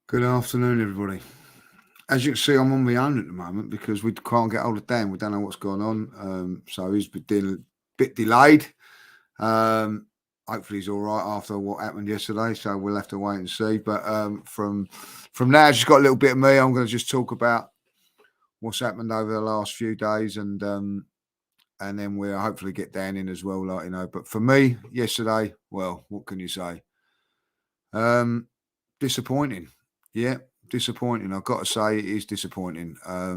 Good afternoon, everybody. As you can see, I'm on my own at the moment because we can't get hold of Dan. We don't know what's going on. So he's been a bit delayed. Hopefully he's all right after what happened yesterday. So we'll have to wait and see. But from now, just got a little bit of me. I'm going to just talk about what's happened over the last few days, and then we'll hopefully get Dan in as well. But for me, yesterday, well, what can you say? Disappointing. Yeah, disappointing. I've got to say it is disappointing. I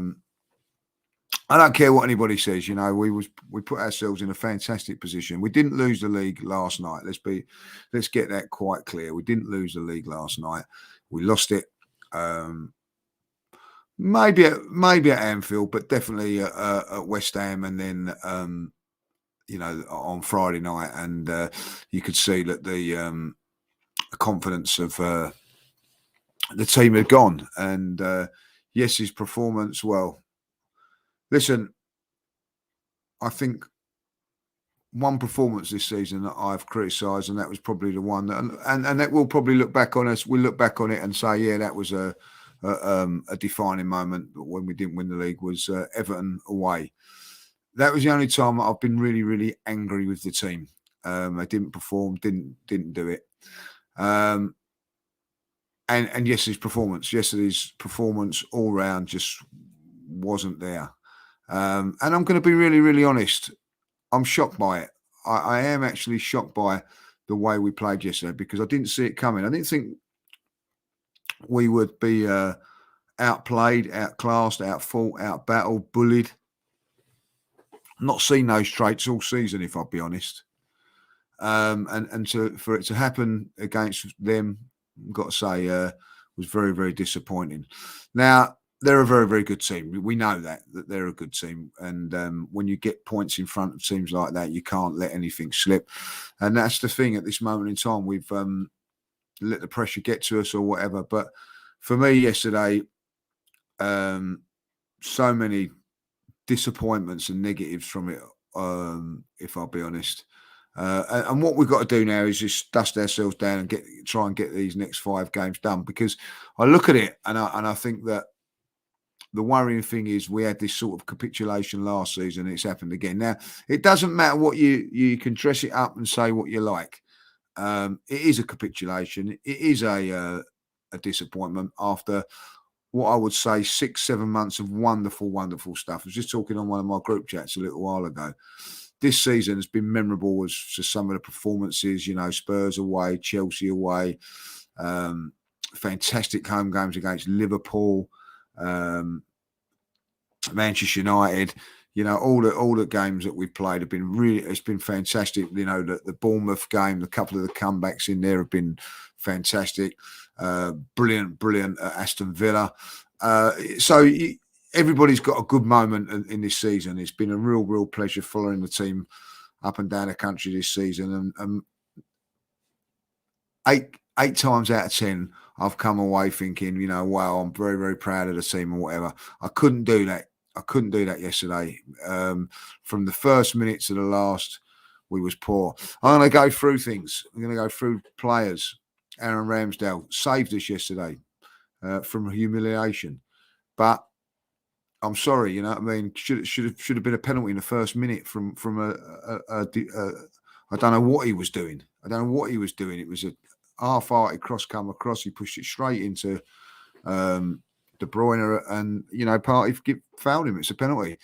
don't care what anybody says. We put ourselves in a fantastic position. We didn't lose the league last night. Let's get that quite clear. We didn't lose the league last night. We lost it. Maybe at Anfield, but definitely at West Ham, and then on Friday night, and you could see that the confidence of the team had gone. And yes, his performance, well, listen, I think one performance this season that I've criticised, and that was probably the one that, and that we'll probably look back on us. We'll look back on it and say, yeah, that was a defining moment when we didn't win the league, was Everton away. That was the only time I've been really, really angry with the team. They didn't perform, didn't do it. And yesterday's performance all round just wasn't there. And I'm going to be really, really honest. I'm shocked by it. I am actually shocked by the way we played yesterday, because I didn't see it coming. I didn't think we would be outplayed, outclassed, outfought, outbattled, bullied. Not seen those traits all season, if I'll be honest. For it to happen against them, I've got to say, was very, very disappointing. Now, they're a very, very good team. We know that they're a good team. And when you get points in front of teams like that, you can't let anything slip. And that's the thing at this moment in time. We've let the pressure get to us or whatever. But for me yesterday, so many disappointments and negatives from it, if I'll be honest. And what we've got to do now is just dust ourselves down and try and get these next 5 games done. Because I look at it and I think that the worrying thing is we had this sort of capitulation last season. And it's happened again. Now, it doesn't matter what you can dress it up and say what you like. It is a capitulation. It is a disappointment after what I would say 6-7 months of wonderful, wonderful stuff. I was just talking on one of my group chats a little while ago. This season has been memorable as to some of the performances, Spurs away, Chelsea away, fantastic home games against Liverpool, Manchester United. All the games that we've played have been it's been fantastic. The Bournemouth game, a couple of the comebacks in there have been fantastic. Brilliant at Aston Villa. Everybody's got a good moment in this season. It's been a real pleasure following the team up and down the country this season. And eight times out of 10, I've come away thinking, wow, I'm very, very proud of the team or whatever. I couldn't do that. Yesterday. From the first minute to the last, we was poor. I'm going to go through things. I'm going to go through players. Aaron Ramsdale saved us yesterday from humiliation. But I'm sorry, you know what I mean? Should have been a penalty in the first minute from I don't know what he was doing. It was a half-hearted cross come across. He pushed it straight into De Bruyne, and Partey fouled him. It's a penalty.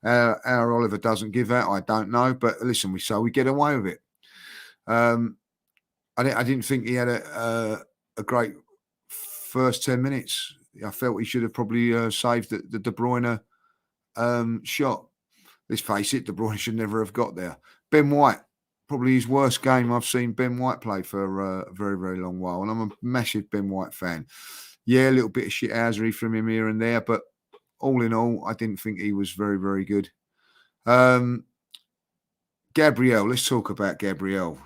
Our Oliver doesn't give that. I don't know, but listen, we get away with it. I didn't think he had a great first 10 minutes. I felt he should have probably saved the De Bruyne shot. Let's face it, De Bruyne should never have got there. Ben White, probably his worst game I've seen Ben White play for a very, very long while. And I'm a massive Ben White fan. Yeah, a little bit of shithousery from him here and there, but all in all, I didn't think he was very, very good. Gabriel, let's talk about Gabriel.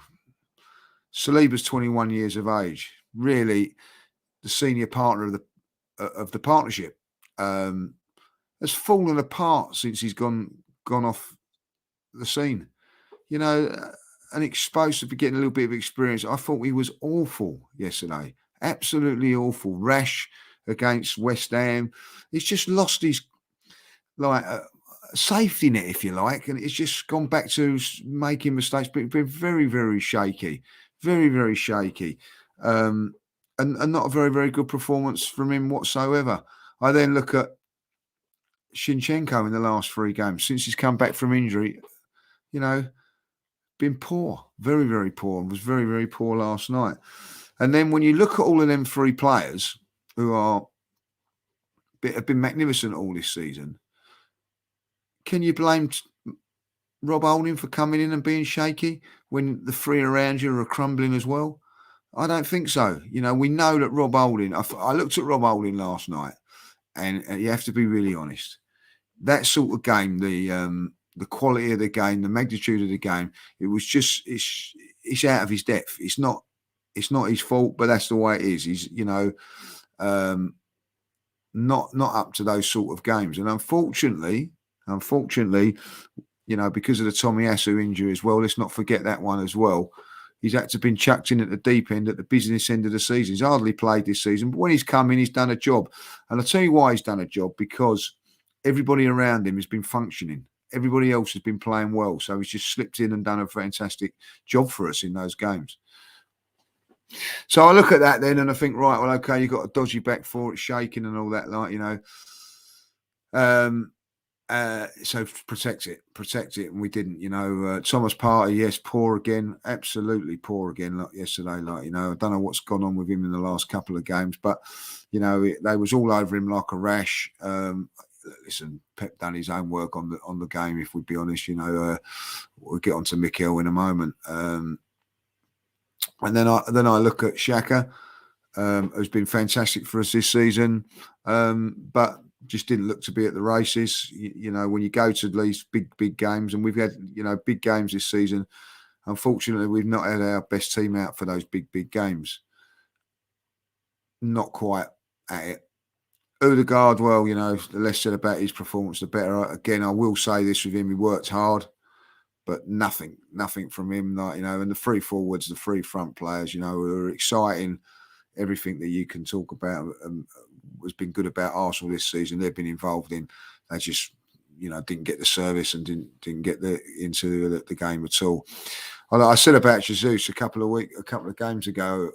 Saliba's 21 years of age. Really, the senior partner of the partnership has fallen apart since he's gone off the scene. And exposed to getting a little bit of experience. I thought he was awful yesterday. absolutely awful. Rash against West Ham, he's just lost his like safety net, if you like, and it's just gone back to making mistakes. But been very, very shaky, very, very shaky, um, and not a very, very good performance from him whatsoever. I then look at Shinchenko in the last 3 games since he's come back from injury. You know, been poor, very, very poor, and was very, very poor last night. And then when you look at all of them 3 players who have been magnificent all this season, can you blame Rob Holding for coming in and being shaky when the 3 around you are crumbling as well? I don't think so. You know, we know that Rob Holding. I looked at Rob Holding last night, and you have to be really honest. That sort of game, the quality of the game, the magnitude of the game, it was just it's out of his depth. It's not his fault, but that's the way it is. He's not up to those sort of games, and unfortunately, because of the Tomiyasu injury as well. Let's not forget that one as well. He's had to been chucked in at the deep end at the business end of the season. He's hardly played this season, but when he's come in, he's done a job. And I'll tell you why he's done a job, because everybody around him has been functioning. Everybody else has been playing well. So he's just slipped in and done a fantastic job for us in those games. So I look at that then and I think, right, well, okay, you've got a dodgy back four, it's shaking and all that, so protect it, and we didn't. Thomas Partey, yes, poor again, absolutely poor again, like yesterday. I don't know what's gone on with him in the last couple of games, but they was all over him like a rash. Listen, Pep done his own work on the game. If we'd be honest, we'll get on to Mikel in a moment. And then I look at Xhaka, who's been fantastic for us this season, but just didn't look to be at the races. When you go to these big games, and we've had big games this season, unfortunately we've not had our best team out for those big games. Not quite at it. Odegaard, well, the less said about his performance, the better. Again, I will say this with him: he worked hard, but nothing from him. And the 3 forwards, the 3 front players, who are exciting. Everything that you can talk about has been good about Arsenal this season. They've been involved in. They just, didn't get the service and didn't get into the game at all. I said about Jesus a couple of games ago.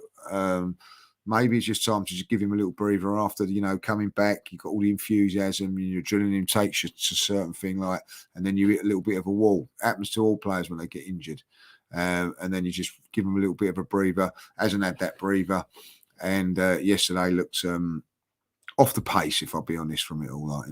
Maybe it's just time to just give him a little breather after coming back. You've got all the enthusiasm, and you're drilling him takes you to a certain thing, and then you hit a little bit of a wall. It happens to all players when they get injured, and then you just give him a little bit of a breather. Hasn't had that breather. And yesterday looked off the pace, if I'll be honest, from it all. I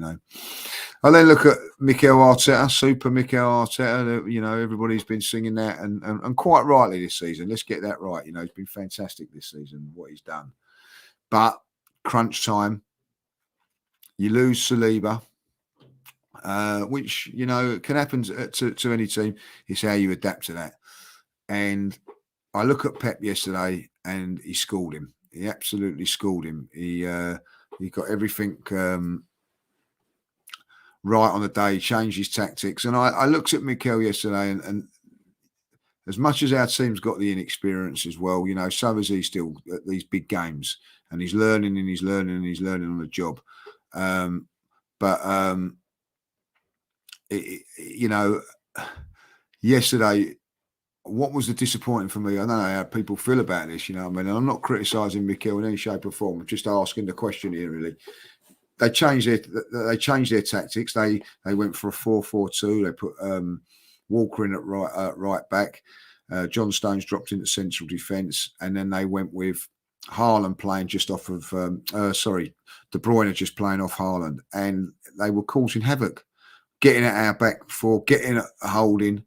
then look at Mikel Arteta, Super Mikel Arteta. Everybody's been singing that, and quite rightly this season. Let's get that right. He's been fantastic this season, what he's done. But crunch time, you lose Saliba, which can happen to any team. It's how you adapt to that. And I look at Pep yesterday, and he schooled him. He absolutely schooled him. He got everything right on the day. He changed his tactics. And I looked at Mikel yesterday, and as much as our team's got the inexperience as well, so has he still at these big games. And he's learning and he's learning and he's learning on the job. Yesterday, what was the disappointing for me? I don't know how people feel about this, I'm not criticising Mikel in any shape or form. I'm just asking the question here, really. They changed their tactics. They went for a 4-4-2. They put Walker in at right back. John Stones dropped into central defence, and then they went with Haaland playing just off of De Bruyne just playing off Haaland, and they were causing havoc, getting at our back four, getting at Holding.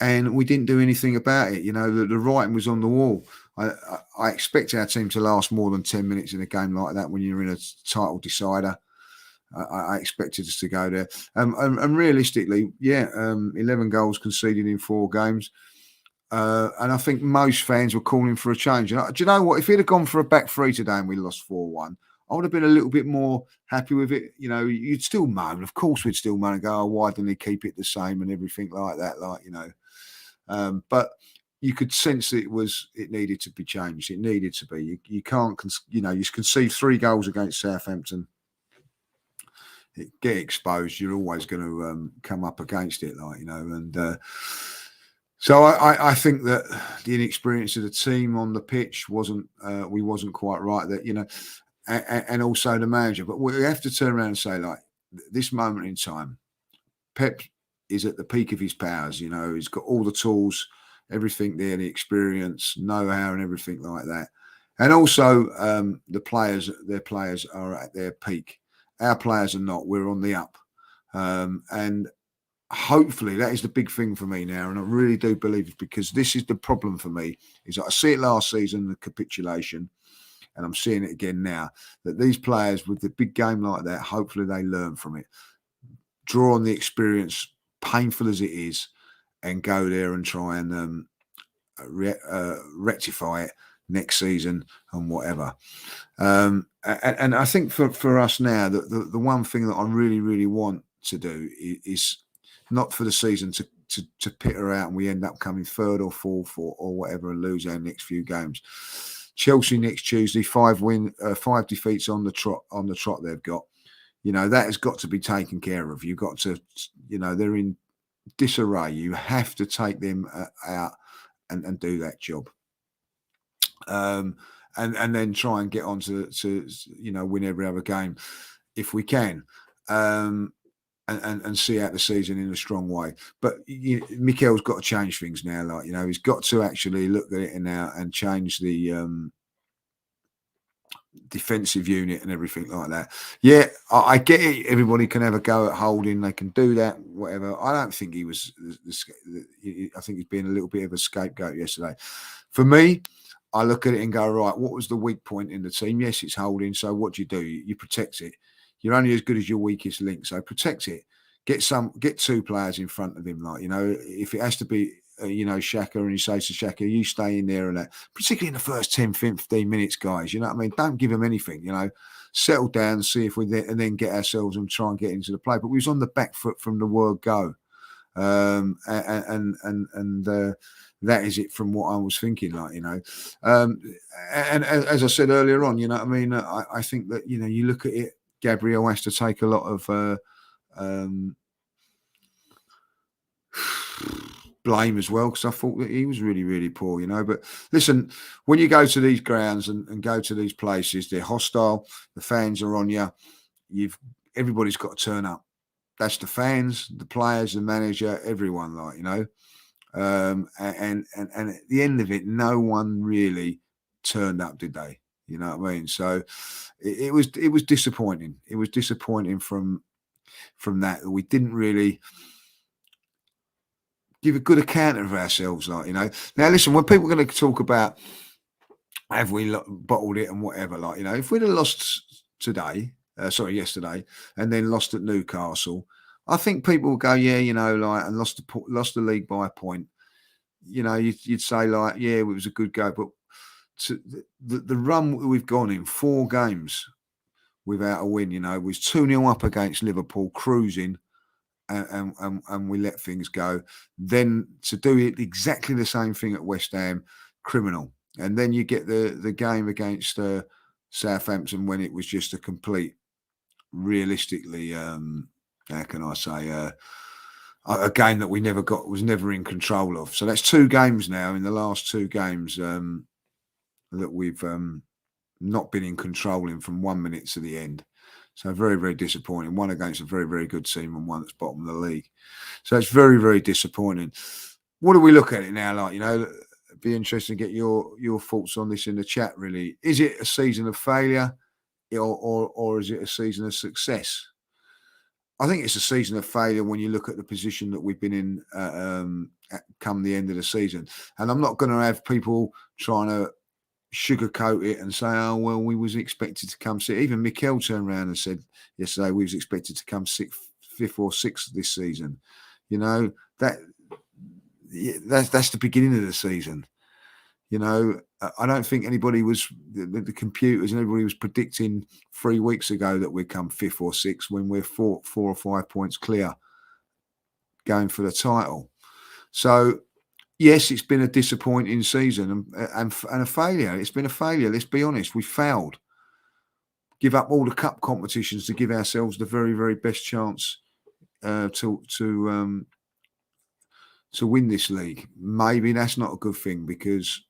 And we didn't do anything about it. The writing was on the wall. I expect our team to last more than 10 minutes in a game like that when you're in a title decider. I expected us to go there. And realistically, 11 goals conceded in 4 games. And I think most fans were calling for a change. And do you know what? If he'd have gone for a back 3 today and we lost 4-1, I would have been a little bit more happy with it. You'd still moan. Of course, we'd still moan and go, oh, why didn't he keep it the same and everything like that? But you could sense it needed to be changed. It needed to be. You can't, you concede 3 goals against Southampton, get exposed. You're always going to come up against it, and so I think that the inexperience of the team on the pitch wasn't quite right. That and also the manager. But we have to turn around and say, like, this moment in time, Pep is at the peak of his powers. He's got all the tools, everything there, the experience, know-how, and everything like that. And also, their players are at their peak. Our players are not. We're on the up, and hopefully that is the big thing for me now. And I really do believe it, because this is the problem for me. Is that I see it last season, the capitulation, and I'm seeing it again now. That these players with the big game like that, hopefully they learn from it, draw on the experience, painful as it is, and go there and try and rectify it next season and whatever. And I think for us now, the one thing that I really, really want to do is not for the season to peter out and we end up coming third or fourth or whatever and lose our next few games. Chelsea next Tuesday, 5 defeats on the trot they've got. That has got to be taken care of. You've got to, they're in disarray. You have to take them out and do that job. And then try and get on to win every other game if we can. And see out the season in a strong way. But Mikel's got to change things now. He's got to actually look at it now and change the defensive unit and everything like that. Yeah, I get it. Everybody can have a go at Holding. They can do that, whatever. I don't think he was. I think he's been a little bit of a scapegoat yesterday. For me, I look at it and go, right, what was the weak point in the team? Yes, it's Holding. So what do? You protect it. You're only as good as your weakest link, so protect it. Get 2 players in front of him, if it has to be, Xhaka, and you say to Xhaka, you stay in there and that, particularly in the first 10, 15 minutes, guys. You know what I mean? Don't give him anything. Settle down, see if and then get ourselves and try and get into the play. But we was on the back foot from the word go, and that is it from what I was thinking. And as I said earlier on, I think that you look at it. Gabriel has to take a lot of blame as well, because I thought that he was really, really poor, But listen, when you go to these grounds and go to these places, they're hostile. The fans are on you. Everybody's got to turn up. That's the fans, the players, the manager, everyone, and at the end of it, no one really turned up, did they? You know what I mean? So it was disappointing. It was disappointing from that we didn't really give a good account of ourselves. Now, listen, when people are going to talk about have we bottled it and whatever, if we'd have lost yesterday, and then lost at Newcastle, I think people will go, yeah, and lost the league by a point. You'd say yeah, it was a good go, but the run we've gone in 4 games without a win, was 2-0 up against Liverpool, cruising, and we let things go. Then to do it exactly the same thing at West Ham, criminal. And then you get the game against Southampton when it was just a complete, realistically, how can I say, a game that we never got, was never in control of. So that's 2 games now, in the last 2 games, that we've not been in control in from 1 minute to the end. So very, very disappointing. One against a very, very good team and one that's bottom of the league. So it's very, very disappointing. What do we look at it now? It'd be interesting to get your thoughts on this in the chat, really. Is it a season of failure or is it a season of success? I think it's a season of failure when you look at the position that we've been in come the end of the season. And I'm not going to have people trying to sugarcoat it and say, oh, well, we was expected to come 6th. Even Mikel turned around and said yesterday we was expected to come 5th or 6th this season. That's the beginning of the season. I don't think anybody was, the computers and everybody was predicting 3 weeks ago that we'd come 5th or 6th when we're 4 or 5 points clear going for the title. So Yes, it's been a disappointing season and a failure. It's been a failure. Let's be honest. We failed. Give up all the cup competitions to give ourselves the very, very best chance to win this league. Maybe that's not a good thing because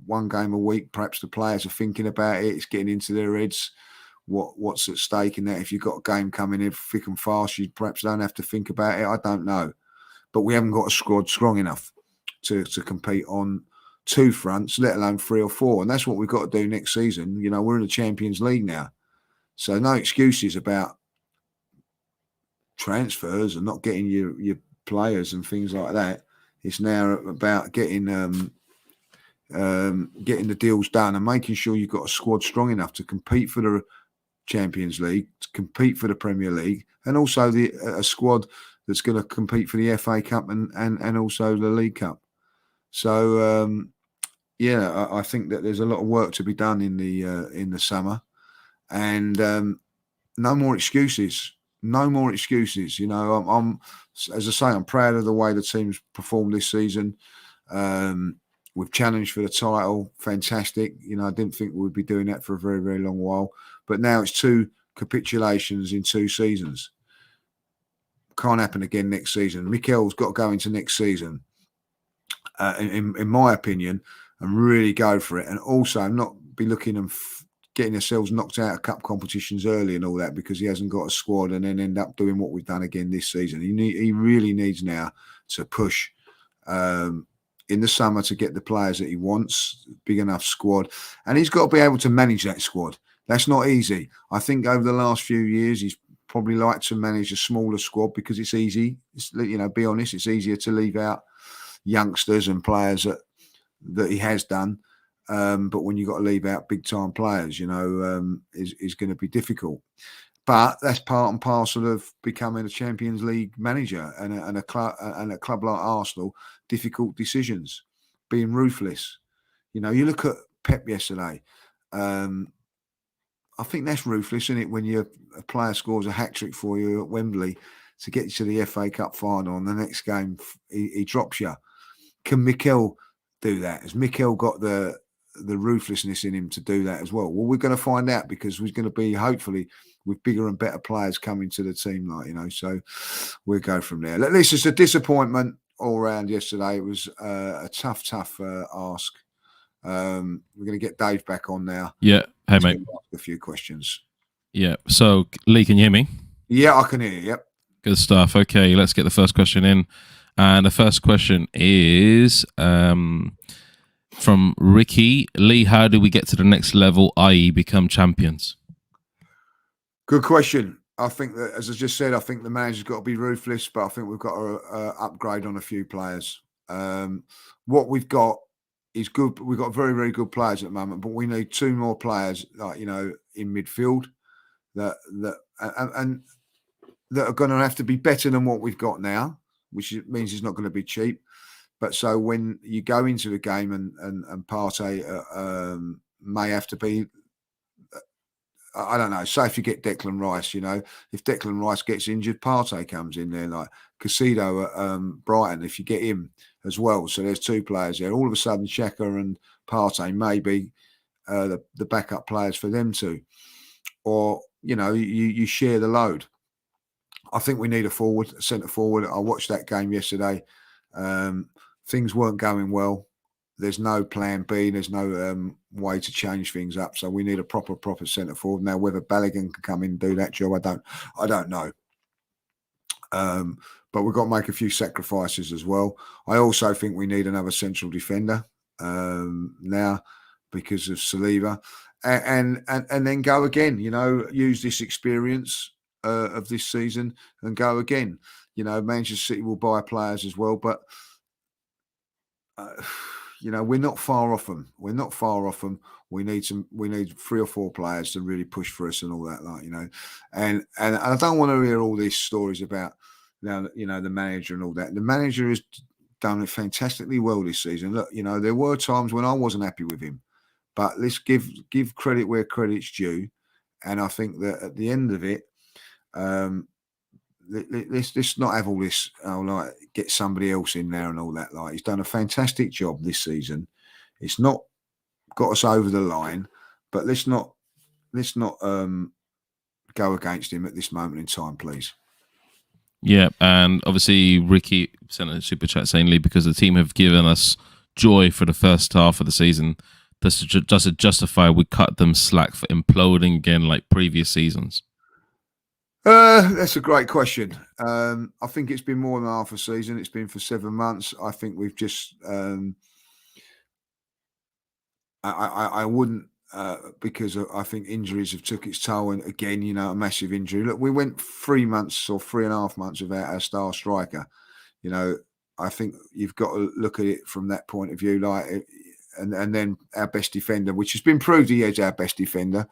one game a week, perhaps the players are thinking about it. It's getting into their heads. What's at stake in that? If you've got a game coming in thick and fast, you perhaps don't have to think about it. I don't know, but we haven't got a squad strong enough to compete on two fronts, let alone three or four. And that's what we've got to do next season. We're in the Champions League now, so no excuses about transfers and not getting your players and things like that. It's now about getting the deals done and making sure you've got a squad strong enough to compete for the Champions League, to compete for the Premier League, and also a squad that's going to compete for the FA Cup and also the League Cup. So I think that there's a lot of work to be done in the summer, and no more excuses. No more excuses. I'm as I say, I'm proud of the way the team's performed this season. We've challenged for the title. Fantastic. I didn't think we would be doing that for a very, very long while. But now it's 2 capitulations in 2 seasons. Can't happen again next season. Mikel's got to go into next season, in my opinion, and really go for it. And also not be looking and getting ourselves knocked out of cup competitions early and all that because he hasn't got a squad and then end up doing what we've done again this season. He really needs now to push in the summer to get the players that he wants, big enough squad. And he's got to be able to manage that squad. That's not easy. I think over the last few years, he's probably liked to manage a smaller squad because it's easy. Be honest, it's easier to leave out youngsters and players that he has done. But when you've got to leave out big time players, is going to be difficult. But that's part and parcel of becoming a Champions League manager and a club like Arsenal. Difficult decisions, being ruthless. You look at Pep yesterday. I think that's ruthless, isn't it? When a player scores a hat trick for you at Wembley to get you to the FA Cup final, and the next game he drops you. Can Mikel do that? Has Mikel got the ruthlessness in him to do that as well? Well, we're going to find out because we're going to be hopefully with bigger and better players coming to the team, so we'll go from there. This is a disappointment all round yesterday. It was a tough ask. We're going to get Dave back on now. Yeah. Hey, mate. Ask a few questions. Yeah. So, Lee, can you hear me? Yeah, I can hear you. Yep. Good stuff. Okay, let's get the first question in. And the first question is from Ricky. Lee, how do we get to the next level, i.e. become champions? Good question. I think that, as I just said, I think the manager's got to be ruthless, but I think we've got to upgrade on a few players. What we've got is good. We've got very, very good players at the moment, but we need 2 more players, in midfield that are going to have to be better than what we've got now, which means it's not going to be cheap. But so when you go into the game and Partey may have to be, I don't know, say if you get Declan Rice, if Declan Rice gets injured, Partey comes in there, like Caicedo at Brighton, if you get him as well. So there's 2 players there. All of a sudden, Xhaka and Partey may be the backup players for them too. Or, you share the load. I think we need a centre forward. I watched that game yesterday. Things weren't going well. There's no plan B. There's no way to change things up. So we need a proper centre forward. Now, whether Balogun can come in and do that job, I don't know. But we've got to make a few sacrifices as well. I also think we need another central defender now because of Saliba, and then go again. Use this experience of this season and go again. Manchester City will buy players as well, but we're not far off them. We need 3 or 4 players to really push for us and all that, And I don't want to hear all these stories about the manager and all that. The manager has done it fantastically well this season. Look, there were times when I wasn't happy with him, but let's give credit where credit's due. And I think that at the end of it, let's not have all this. Like get somebody else in there and all that. Like he's done a fantastic job this season. It's not got us over the line, but let's not go against him at this moment in time, please. Yeah, and obviously Ricky sent a super chat saying, Lee, because the team have given us joy for the first half of the season, does it justify we cut them slack for imploding again like previous seasons? That's a great question. I think it's been more than half a season. It's been for 7 months. I think we've just I wouldn't because I think injuries have took its toll, and again, a massive injury. Look, we went 3 months or 3.5 months without our star striker. I think you've got to look at it from that point of view, like, and then our best defender, which has been proved he is our best defender,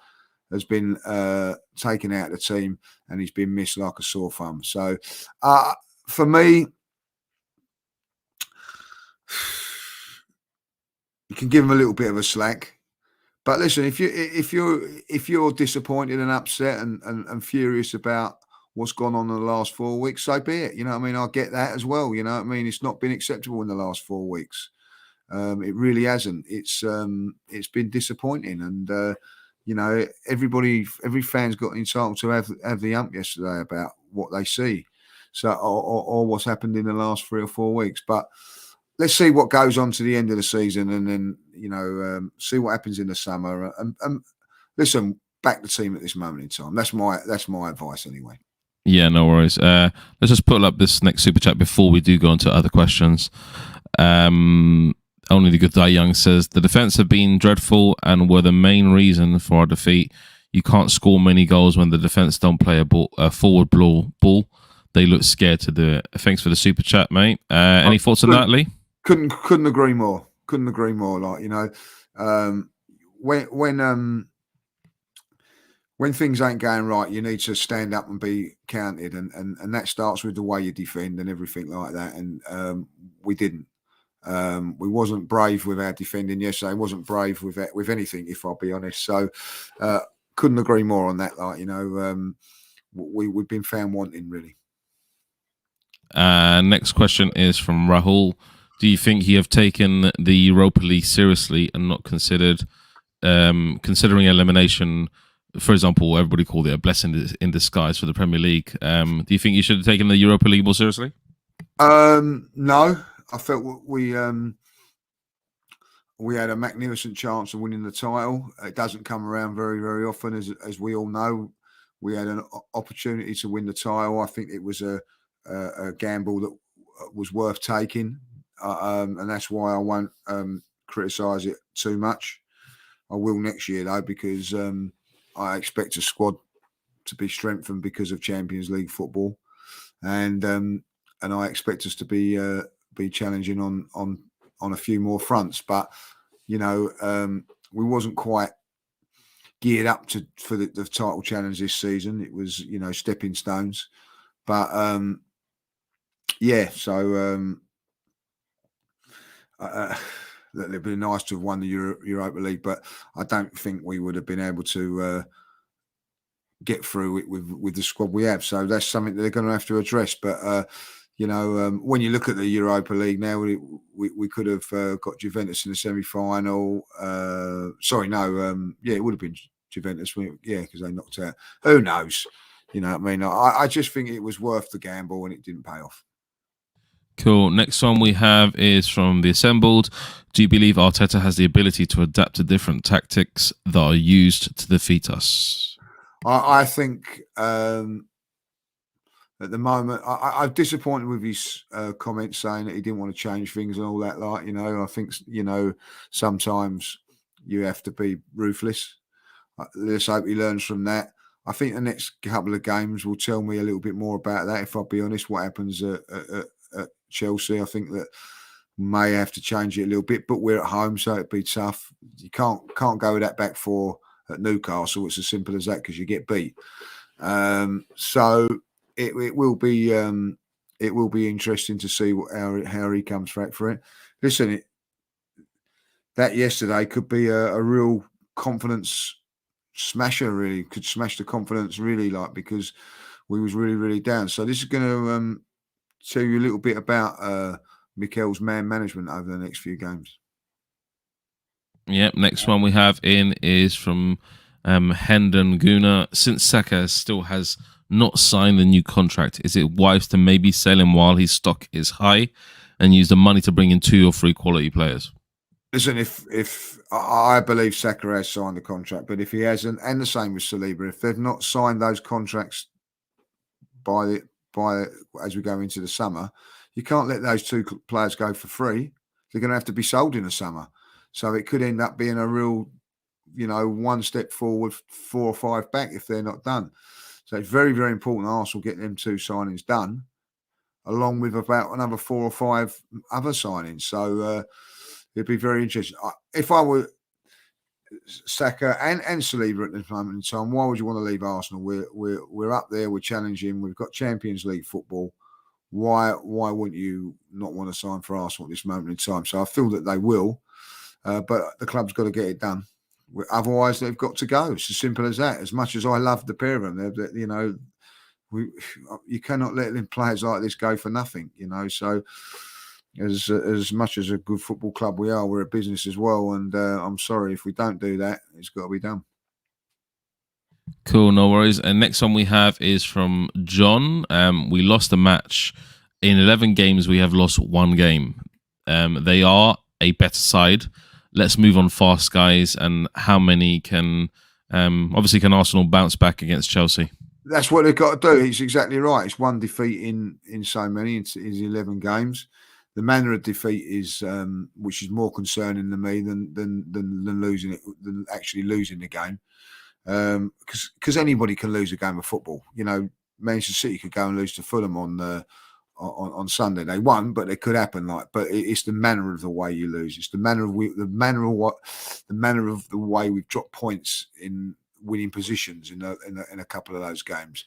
has been taken out of the team, and he's been missed like a sore thumb. So, for me, you can give him a little bit of a slack. But listen, if you're disappointed and upset and furious about what's gone on in the last 4 weeks, so be it. I get that as well. It's not been acceptable in the last 4 weeks. It really hasn't. It's been disappointing, and every fan's got entitled to have the ump yesterday about what they see, so or what's happened in the last 3 or 4 weeks. But let's see what goes on to the end of the season, and then see what happens in the summer. And listen, back the team at this moment in time. That's my advice anyway. Yeah, no worries. Let's just pull up this next super chat before we do go on to other questions. Only the Good Die Young says the defense have been dreadful and were the main reason for our defeat. You can't score many goals when the defense don't play a forward ball. They look scared to do it. Thanks for the super chat, mate. Any thoughts on that, Lee? Couldn't agree more. Couldn't agree more. Like, when things ain't going right, you need to stand up and be counted, and that starts with the way you defend and everything like that. And we didn't. We wasn't brave with our defending yesterday. Wasn't brave with anything, if I'll be honest. So couldn't agree more on that. Like, we've been found wanting, really. Next question is from Rahul. Do you think you have taken the Europa League seriously and not considering elimination? For example, everybody called it a blessing in disguise for the Premier League. Do you think you should have taken the Europa League more seriously? No, I felt we had a magnificent chance of winning the title. It doesn't come around very, very often, as we all know. We had an opportunity to win the title. I think it was a gamble that was worth taking, and that's why I won't criticise it too much. I will next year though, because I expect a squad to be strengthened because of Champions League football, and I expect us to be challenging on a few more fronts. But we wasn't quite geared up for the title challenge this season. It was stepping stones, but so it'd been nice to have won the Europa League, but I don't think we would have been able to get through it with the squad we have. So that's something that they're going to have to address. But when you look at the Europa League now, we could have got Juventus in the semi-final. It would have been Juventus. Because they knocked out. Who knows? I just think it was worth the gamble, and it didn't pay off. Cool. Next one we have is from the Assembled. Do you believe Arteta has the ability to adapt to different tactics that are used to defeat us? I think at the moment, I'm disappointed with his comments saying that he didn't want to change things and all that. Like, I think, sometimes you have to be ruthless. Let's hope he learns from that. I think the next couple of games will tell me a little bit more about that, if I'll be honest, what happens at Chelsea. I think that may have to change it a little bit, but we're at home, so it'd be tough. You can't go with that back four at Newcastle. It's as simple as that, because you get beat. So it will be interesting to see how he comes back for it. Listen, that yesterday could be a real confidence smasher. Really could smash the confidence, really, because we was really, really down. So this is going to tell you a little bit about Mikel's man management over the next few games. Yep. Next one we have in is from Hendon Guna. Since Saka still has not signed the new contract, is it wise to maybe sell him while his stock is high and use the money to bring in 2 or 3 quality players? Listen, if I believe Saka has signed the contract, but if he hasn't, and the same with Saliba, if they've not signed those contracts by as we go into the summer, you can't let those 2 players go for free. They're going to have to be sold in the summer. So it could end up being a real, one step forward, 4 or 5 back if they're not done. So it's very, very important Arsenal get them 2 signings done, along with about another 4 or 5 other signings. So it'd be very interesting. If I were Saka and Saliba at this moment in time, why would you want to leave Arsenal? We're up there, we're challenging, we've got Champions League football. Why wouldn't you not want to sign for Arsenal at this moment in time? So I feel that they will, but the club's got to get it done. Otherwise, they've got to go. It's as simple as that. As much as I love the pair of them, you cannot let them players like this go for nothing. So. As much as a good football club we are, we're a business as well, and I'm sorry if we don't do that. It's got to be done. Cool, no worries. And next one we have is from John. We lost a match. In 11 games, we have lost 1 game. They are a better side. Let's move on fast, guys. And how many can Arsenal bounce back against Chelsea? That's what they've got to do. It's exactly right. It's 1 defeat in so many. It's 11 games. The manner of defeat is, which is more concerning to me than losing it, than actually losing the game. Because anybody can lose a game of football. Manchester City could go and lose to Fulham on Sunday. They won, but it could happen. But it's the manner of the way you lose. It's the manner of the way we've dropped points in winning positions in a couple of those games,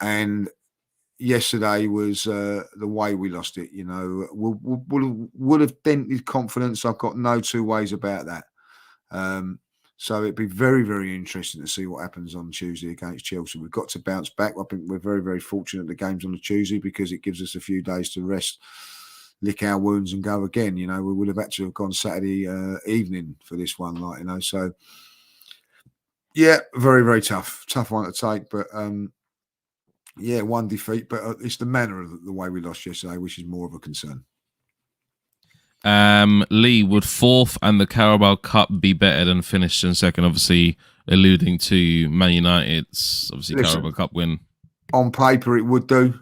and. Yesterday was the way we lost it. Would have dented confidence. I've got no 2 ways about that. So it'd be very, very interesting to see what happens on Tuesday against Chelsea. We've got to bounce back. I think we're very, very fortunate the game's on a Tuesday because it gives us a few days to rest, lick our wounds, and go again. We would have had to have gone Saturday evening for this one, So yeah, very, very tough one to take, but. 1 defeat, but it's the manner of the way we lost yesterday, which is more of a concern. Lee, would 4th and the Carabao Cup be better than finished in 2nd? Obviously, alluding to Man United's Carabao Cup win. On paper, it would do.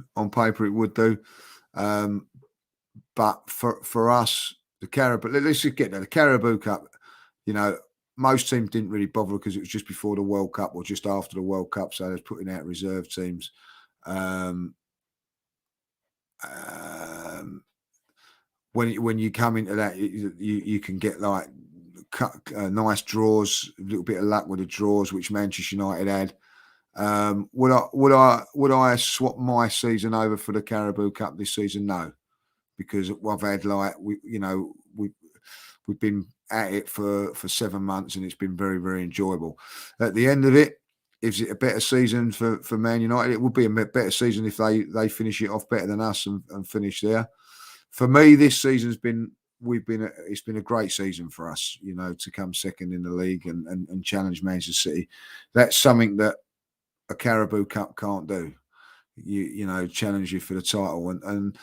But for us, the Carabao, let's just get there. The Carabao Cup, most teams didn't really bother because it was just before the World Cup or just after the World Cup, so they're putting out reserve teams. When you come into that, you can get nice draws, a little bit of luck with the draws, which Manchester United had. Would I swap my season over for the Carabao Cup this season? No, because I've had we've been at it for 7 months and it's been very, very enjoyable. At the end of it, is it a better season for Man United? It would be a better season if they finish it off better than us and finish there. For me, this season's been it's been a great season for us, to come 2nd in the league and challenge Manchester City. That's something that a Carabao Cup can't do. Challenge you for the title, and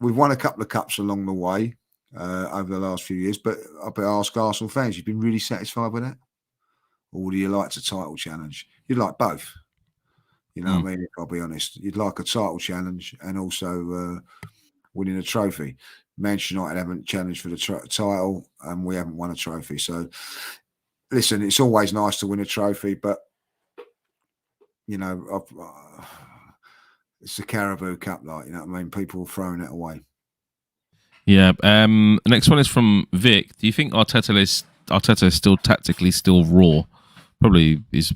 we've won a couple of cups along the way over the last few years. But I better ask Arsenal fans: you've been really satisfied with that? Or do you like a title challenge? You'd like both. What I mean? I'll be honest. You'd like a title challenge and also winning a trophy. Manchester United haven't challenged for the title and we haven't won a trophy. So, listen, it's always nice to win a trophy, but, it's the Carabao Cup, people are throwing it away. Yeah. Next one is from Vic. Do you think Arteta is still tactically raw? Probably is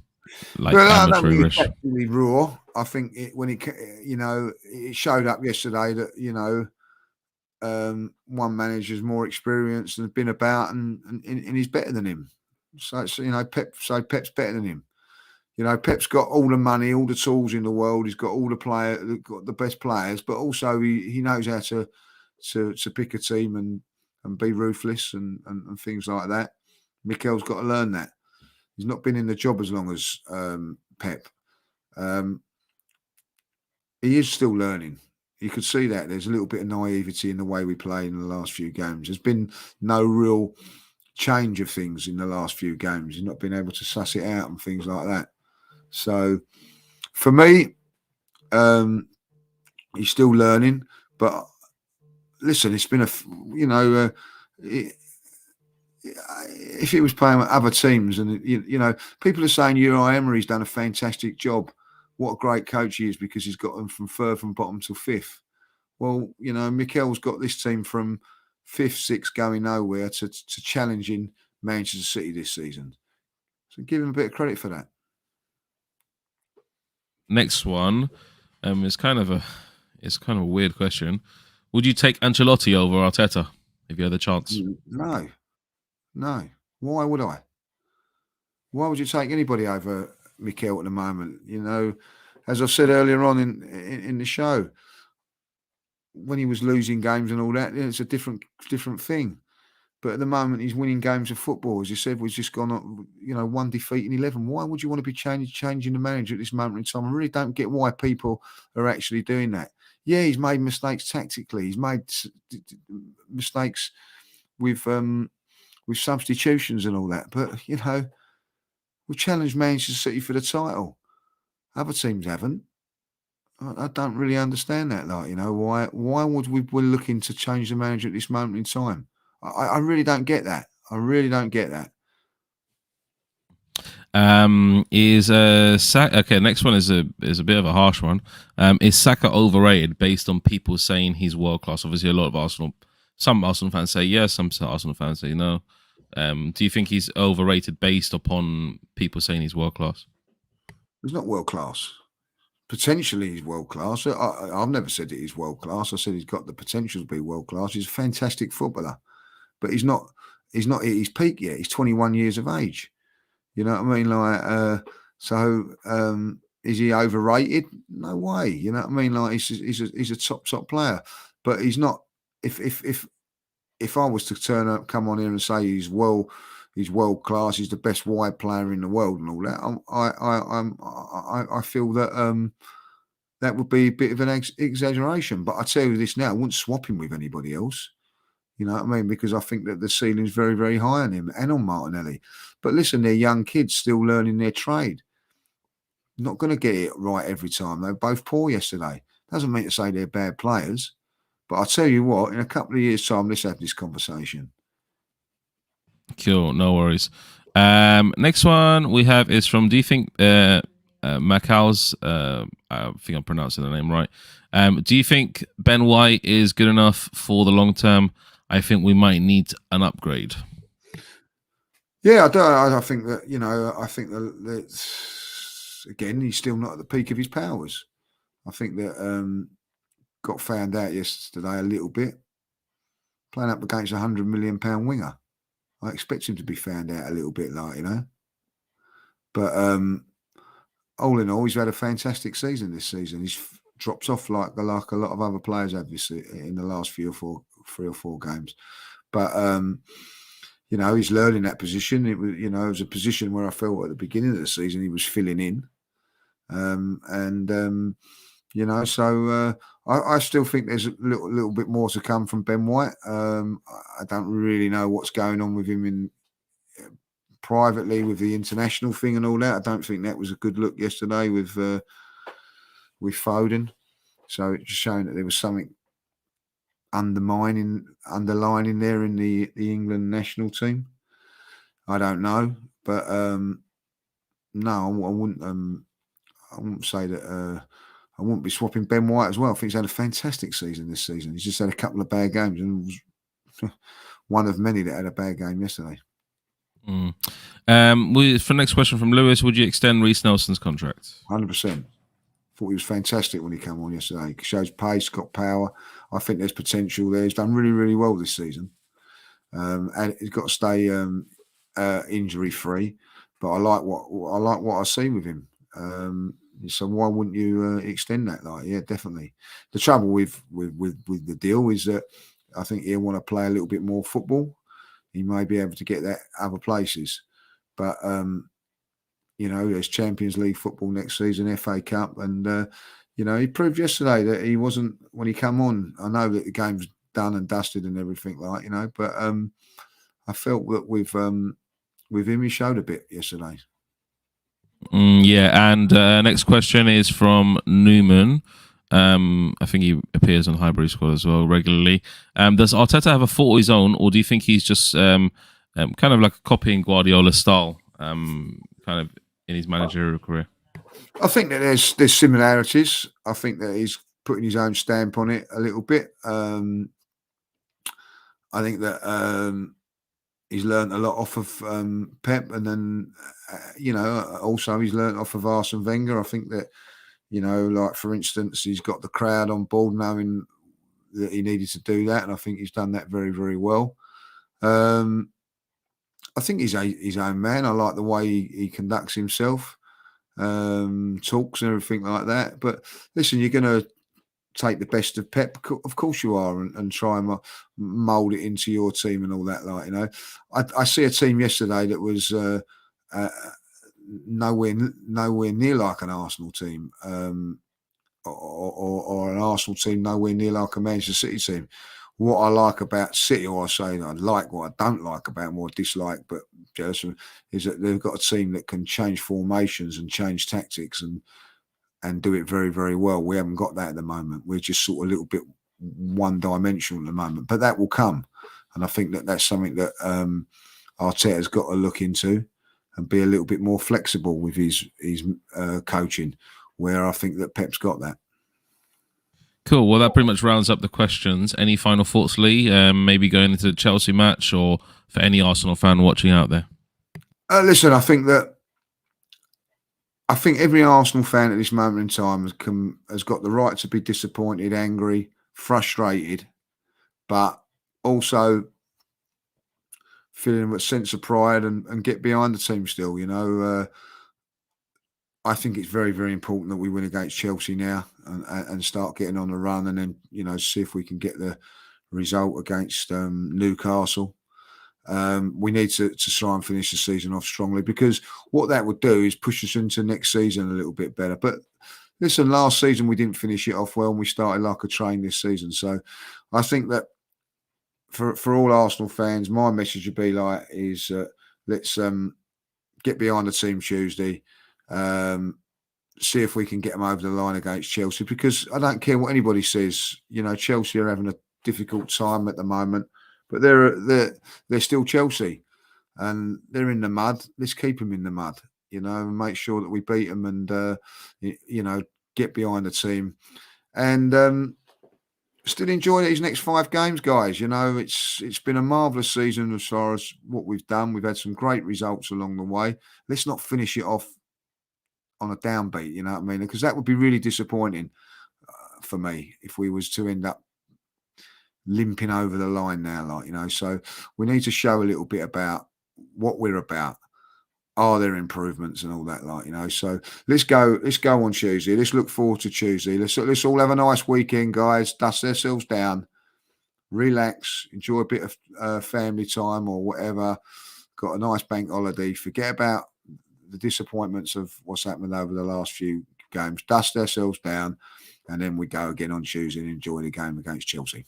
amateurish. Tactically raw. I think it showed up yesterday that one manager's more experienced and has been about and he's better than him. So Pep's better than him. You know, Pep's got all the money, all the tools in the world. He's got all got the best players, but also he knows how to pick a team and be ruthless and things like that. Mikel's got to learn that. He's not been in the job as long as Pep. He is still learning. You could see that there's a little bit of naivety in the way we play in the last few games. There's been no real change of things in the last few games. He's not been able to suss it out and things like that. So for me, he's still learning. But listen, it's been if he was playing with other teams, and people are saying Unai Emery's done a fantastic job. What a great coach he is because he's got them from third from bottom to fifth. Well, Mikel's got this team from fifth, sixth, going nowhere to challenging Manchester City this season. So give him a bit of credit for that. Next one, is kind of a weird question. Would you take Ancelotti over Arteta if you had the chance? No. Why would I? Why would you take anybody over Mikel at the moment? As I said earlier on in the show, when he was losing games and all that, it's a different thing. But at the moment, he's winning games of football. As you said, we've just gone on, one defeat in 11. Why would you want to be changing the manager at this moment in time? I really don't get why people are actually doing that. Yeah, he's made mistakes tactically. He's made mistakes with substitutions and all that. But, we challenged Manchester City for the title. Other teams haven't. I don't really understand that. Why would we're looking to change the manager at this moment in time? I really don't get that. Okay, next one is a bit of a harsh one. Is Saka overrated based on people saying he's world class? Obviously, some Arsenal fans say yes, some Arsenal fans say no. Do you think he's overrated based upon people saying he's world class? He's not world class. Potentially, he's world class. I've never said that he's world class. I said he's got the potential to be world class. He's a fantastic footballer, but he's not at his peak yet. He's 21 years of age. You know what I mean? Is he overrated? No way. You know what I mean? He's a top player, but he's not. If I was to come on here and say he's world class, he's the best wide player in the world and all that, I feel that that would be a bit of an exaggeration. But I tell you this now, I wouldn't swap him with anybody else. You know what I mean? Because I think that the ceiling's very, very high on him and on Martinelli. But listen, they're young kids still learning their trade. Not going to get it right every time. They were both poor yesterday. Doesn't mean to say they're bad players. But I'll tell you what, in a couple of years' time, let's have this conversation. Cool, no worries. Next one we have is from, do you think Macau's, I think I'm pronouncing the name right. Do you think Ben White is good enough for the long term? I think we might need an upgrade. Yeah, I think that, I think that again, he's still not at the peak of his powers. I think that got found out yesterday a little bit. Playing up against a £100 million winger. I expect him to be found out a little bit, But all in all, he's had a fantastic season this season. He's dropped off like a lot of other players have in the last 3 or 4 games. But he's learning that position. It was a position where I felt at the beginning of the season he was filling in, So I still think there's a little bit more to come from Ben White. I don't really know what's going on with him privately with the international thing and all that. I don't think that was a good look yesterday with Foden. So it's just showing that there was something underlining there in the England national team. I don't know, but no, I wouldn't say that. I wouldn't be swapping Ben White as well. I think he's had a fantastic season this season. He's just had a couple of bad games and was one of many that had a bad game yesterday. For next question from Lewis, would you extend Reece Nelson's contract? 100%. Thought he was fantastic when he came on yesterday. He shows pace, got power. I think there's potential there. He's done really, really well this season. And he's got to stay injury free. but I like what I see with him. So why wouldn't you extend that? Like, yeah, definitely. The trouble with the deal is that I think he'll want to play a little bit more football. He may be able to get that other places, but there's Champions League football next season, FA Cup, and he proved yesterday that he wasn't when he come on. I know that the game's done and dusted and everything but I felt that with him, he showed a bit yesterday. Yeah, and next question is from Newman. I think he appears on Highbury Squad as well regularly. Does Arteta have a thought of his own, or do you think he's just kind of like copying Guardiola's style, kind of in his managerial career? I think that there's similarities. I think that he's putting his own stamp on it a little bit. I think that he's learned a lot off of Pep, and then also he's learned off of Arsene Wenger. I think that like for instance, he's got the crowd on board, knowing that he needed to do that, and I think he's done that very, very well. I think he's his own man. I like the way he conducts himself, talks and everything like that. But listen, you're going to take the best of Pep, of course you are, and try and mould it into your team and all that. I see a team yesterday that was nowhere near like an Arsenal team, or an Arsenal team nowhere near like a Manchester City team. What I like about City, or I say I like, what I don't like about them, or dislike, but jealous, is that they've got a team that can change formations and change tactics and do it very, very well. We haven't got that at the moment. We're just sort of a little bit one-dimensional at the moment, but that will come. And I think that that's something that Arteta's got to look into and be a little bit more flexible with his coaching, where I think that Pep's got that. Cool. Well, that pretty much rounds up the questions. Any final thoughts, Lee? Maybe going into the Chelsea match, or for any Arsenal fan watching out there? Listen, I think every Arsenal fan at this moment in time has got the right to be disappointed, angry, frustrated, but also feeling a sense of pride and get behind the team still. I think it's very, very important that we win against Chelsea now and start getting on the run, and then, see if we can get the result against Newcastle. We need to try and finish the season off strongly, because what that would do is push us into next season a little bit better. But listen, last season we didn't finish it off well, and we started like a train this season. So I think that for all Arsenal fans, my message would be let's get behind the team Tuesday. See if we can get them over the line against Chelsea, because I don't care what anybody says. Chelsea are having a difficult time at the moment, but they're still Chelsea, and they're in the mud. Let's keep them in the mud, and make sure that we beat them, and get behind the team, and still enjoy these next 5 games, guys. It's been a marvellous season as far as what we've done. We've had some great results along the way. Let's not finish it off on a downbeat, you know what I mean? Because that would be really disappointing for me if we was to end up limping over the line now, So we need to show a little bit about what we're about. Are there improvements and all that, So let's go on Tuesday. Let's look forward to Tuesday. Let's all have a nice weekend, guys. Dust ourselves down, relax, enjoy a bit of family time or whatever. Got a nice bank holiday. Forget about the disappointments of what's happened over the last few games. Dust ourselves down, and then we go again on Tuesday and enjoy the game against Chelsea.